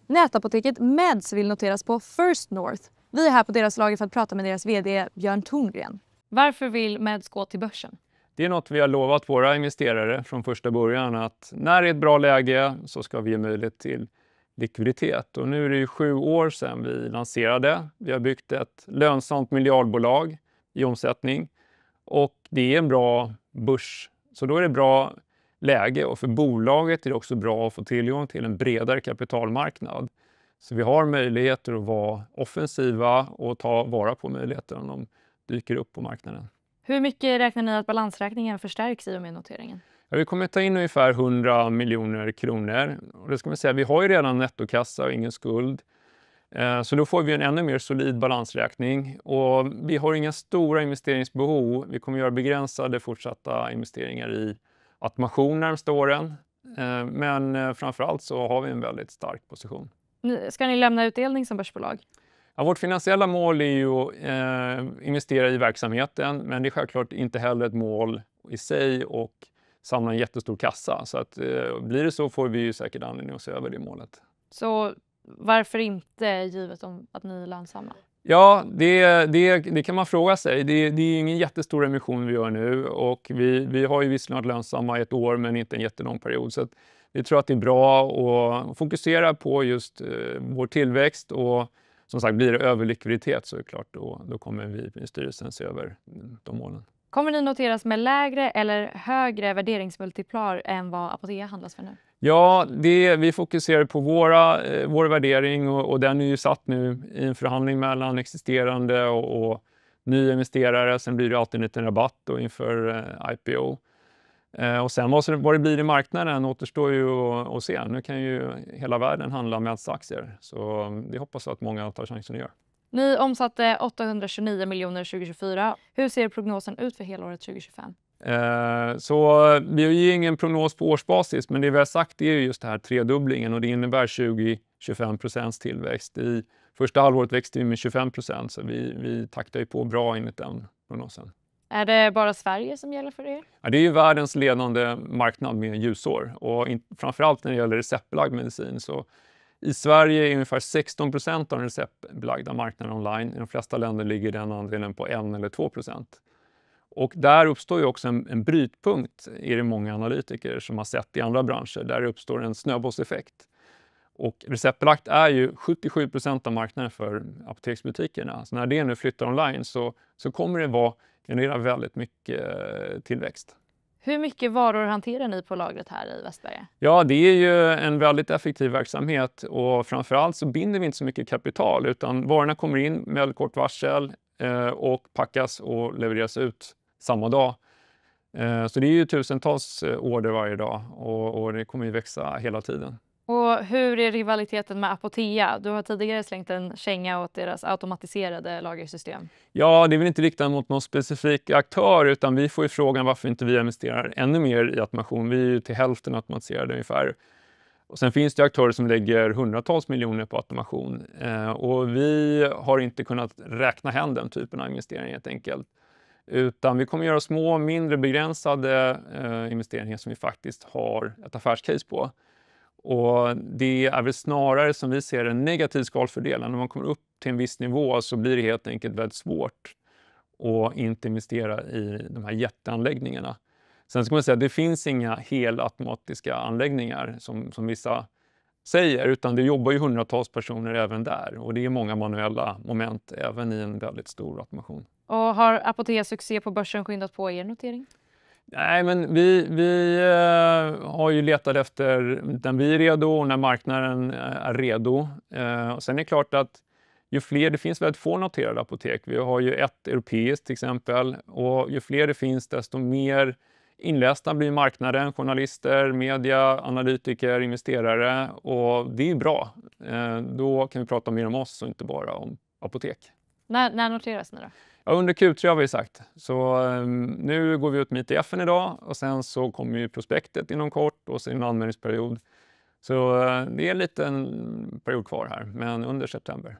Nätapoteket Meds vill noteras på First North. Vi är här på deras lager för att prata med deras vd Björn Torngren. Varför vill Meds gå till börsen? Det är något vi har lovat våra investerare från första början, att när det är ett bra läge så ska vi ge möjlighet till likviditet. Och nu är det ju 7 år sedan vi lanserade. Vi har byggt ett lönsamt miljardbolag i omsättning och det är en bra börs. Så då är det bra läge, och för bolaget är det också bra att få tillgång till en bredare kapitalmarknad. Så vi har möjligheter att vara offensiva och ta vara på möjligheter om de dyker upp på marknaden. Hur mycket räknar ni att balansräkningen förstärks i och med noteringen? Ja, vi kommer ta in ungefär 100 miljoner kronor. Och det ska man säga, vi har ju redan nettokassa och ingen skuld. Så då får vi en ännu mer solid balansräkning. Och vi har inga stora investeringsbehov. Vi kommer göra begränsade fortsatta investeringar i automation närmsta åren. Men framförallt så har vi en väldigt stark position. Ska ni lämna utdelning som börsbolag? Ja, vårt finansiella mål är ju att investera i verksamheten, men det är självklart inte heller ett mål i sig och samla en jättestor kassa. Så att, blir det så får vi ju säkert anledning att se över det målet. Så varför inte, givet att ni är lönsamma? Ja, det kan man fråga sig. Det är ingen jättestor emission vi gör nu, och vi har ju visserligen varit lönsamma i 1 år men inte en jättelång period. Så att vi tror att det är bra att fokusera på just vår tillväxt, och som sagt, blir det överlikviditet så är det klart då kommer vi i styrelsen se över de målen. Kommer ni noteras med lägre eller högre värderingsmultiplar än vad Apotea handlas för nu? Ja, vi fokuserar på vår värdering, och den är ju satt nu i en förhandling mellan existerande och nya investerare. Sen blir det alltid en liten rabatt då inför IPO. Och sen vad det blir i marknaden återstår ju att se. Nu kan ju hela världen handla med aktier, så vi hoppas att många tar chansen att göra. Ni omsatte 829 miljoner 2024. Hur ser prognosen ut för helåret 2025? Så vi har ju ingen prognos på årsbasis, men det vi har sagt är ju just det här tredubblingen, och det innebär 20-25% tillväxt. I första halvåret växte vi med 25%, så vi taktar ju på bra enligt den prognosen. Är det bara Sverige som gäller för er? Ja, det är ju världens ledande marknad med ljusår, och framförallt när det gäller receptbelagd medicin. Så i Sverige är ungefär 16% av den receptbelagda marknaden online. I de flesta länder ligger den andelen på 1 eller 2%. Och där uppstår ju också en brytpunkt, är det många analytiker som har sett i andra branscher. Där uppstår en snöbollseffekt. Och receptbelagt är ju 77% av marknaden för apoteksbutikerna. Så när det nu flyttar online så kommer det generera väldigt mycket tillväxt. Hur mycket varor hanterar ni på lagret här i Västberga? Ja, det är ju en väldigt effektiv verksamhet, och framförallt så binder vi inte så mycket kapital, utan varorna kommer in med kort varsel och packas och levereras ut samma dag. Så det är ju tusentals order varje dag, och det kommer ju växa hela tiden. Och hur är rivaliteten med Apotea? Du har tidigare slängt en känga åt deras automatiserade lagersystem. Ja, det är väl inte riktat mot någon specifik aktör, utan vi får ju frågan varför inte vi investerar ännu mer i automation. Vi är ju till hälften automatiserade ungefär. Och sen finns det aktörer som lägger hundratals miljoner på automation. Och vi har inte kunnat räkna hem den typen av investeringar helt enkelt. Utan vi kommer göra små, mindre begränsade investeringar som vi faktiskt har ett affärscase på. Och det är väl snarare som vi ser en negativ skalfördel. När man kommer upp till en viss nivå så blir det helt enkelt väldigt svårt att inte investera i de här jätteanläggningarna. Sen ska man säga att det finns inga helautomatiska anläggningar som vissa säger, utan det jobbar ju hundratals personer även där. Och det är många manuella moment även i en väldigt stor automation. Och har Apotea succé på börsen skyndat på er notering? Nej, men vi har ju letat efter när vi är redo och när marknaden är redo. Och sen är det klart att ju fler, det finns väldigt få noterade apotek. Vi har ju ett europeiskt till exempel, och ju fler det finns desto mer inlästa blir marknaden, journalister, media, analytiker, investerare, och det är bra. Då kan vi prata mer om oss och inte bara om apotek. När noteras ni då? Ja, under Q3 har vi sagt. Så nu går vi ut med ITF:en idag, och sen så kommer ju prospektet inom kort och sen en anmälningsperiod. Så det är en liten period kvar här, men under september.